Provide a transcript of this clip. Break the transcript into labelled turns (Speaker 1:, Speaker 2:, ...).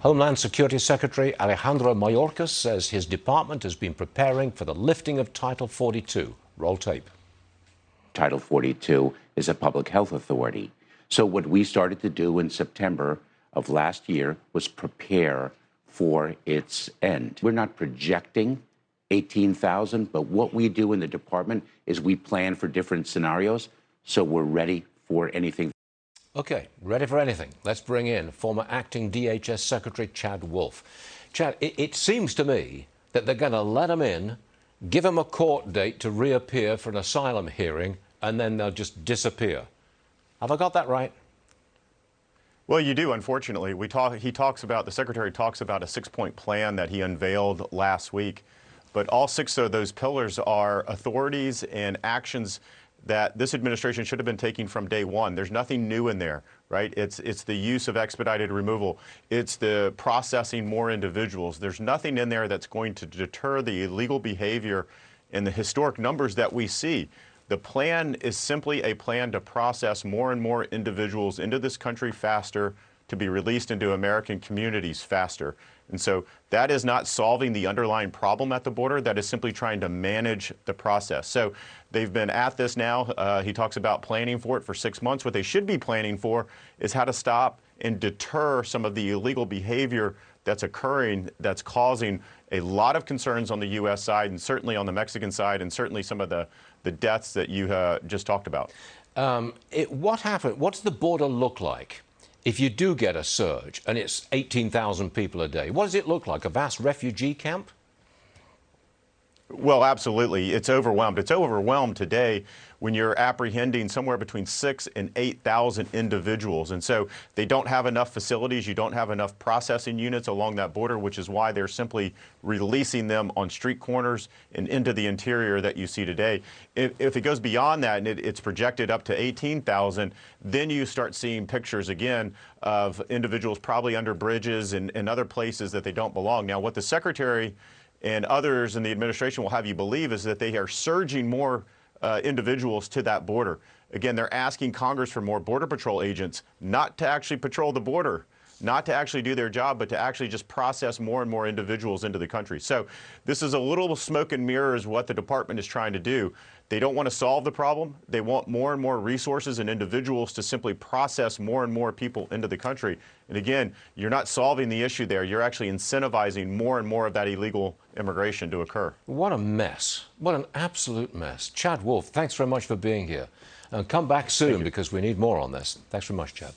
Speaker 1: Homeland Security Secretary Alejandro Mayorkas says his department has been preparing for the lifting of Title 42. Roll tape.
Speaker 2: Title 42 is a public health authority. So what we started to do in September of last year was prepare for its end. We're not projecting 18,000, but what we do in the department is we plan for different scenarios, so we're ready for anything.
Speaker 1: Okay, ready for anything. Let's bring in former acting DHS Secretary Chad Wolf. Chad, it seems to me that they're going to let him in, give him a court date to reappear for an asylum hearing, and then they'll just disappear. Have I got that right?
Speaker 3: Well, you do, unfortunately. The Secretary talks about a 6-point plan that he unveiled last week. But all 6 of those pillars are authorities and actions that this administration should have been taking from day one. There's nothing new in there, right? It's the use of expedited removal. It's the processing more individuals. There's nothing in there that's going to deter the illegal behavior and the historic numbers that we see. The plan is simply a plan to process more and more individuals into this country faster, to be released into American communities faster. And so that is not solving the underlying problem at the border. That is simply trying to manage the process. So they've been at this now. He talks about planning for it for 6 months. What they should be planning for is how to stop and deter some of the illegal behavior that's occurring, that's causing a lot of concerns on the U.S. side and certainly on the Mexican side and certainly some of the deaths that you just talked about.
Speaker 1: What happened? What's the border look like? If you do get a surge and it's 18,000 people a day, what does it look like? A vast refugee camp?
Speaker 3: Well, absolutely. It's overwhelmed. It's overwhelmed today when you're apprehending somewhere between 6,000 and 8,000 individuals. And so they don't have enough facilities. You don't have enough processing units along that border, which is why they're simply releasing them on street corners and into the interior that you see today. If it goes beyond that and it's projected up to 18,000, then you start seeing pictures again of individuals probably under bridges and other places that they don't belong. Now, what the Secretary and others in the administration will have you believe is that they are surging more individuals to that border. Again, they're asking Congress for more Border Patrol agents, not to actually patrol the border, not to actually do their job, but to actually just process more and more individuals into the country. So this is a little smoke and mirrors what the department is trying to do. They don't want to solve the problem. They want more and more resources and individuals to simply process more and more people into the country. And again, you're not solving the issue there. You're actually incentivizing more and more of that illegal immigration to occur.
Speaker 1: What a mess. What an absolute mess. Chad Wolf, thanks very much for being here. And come back soon because we need more on this. Thanks very much, Chad.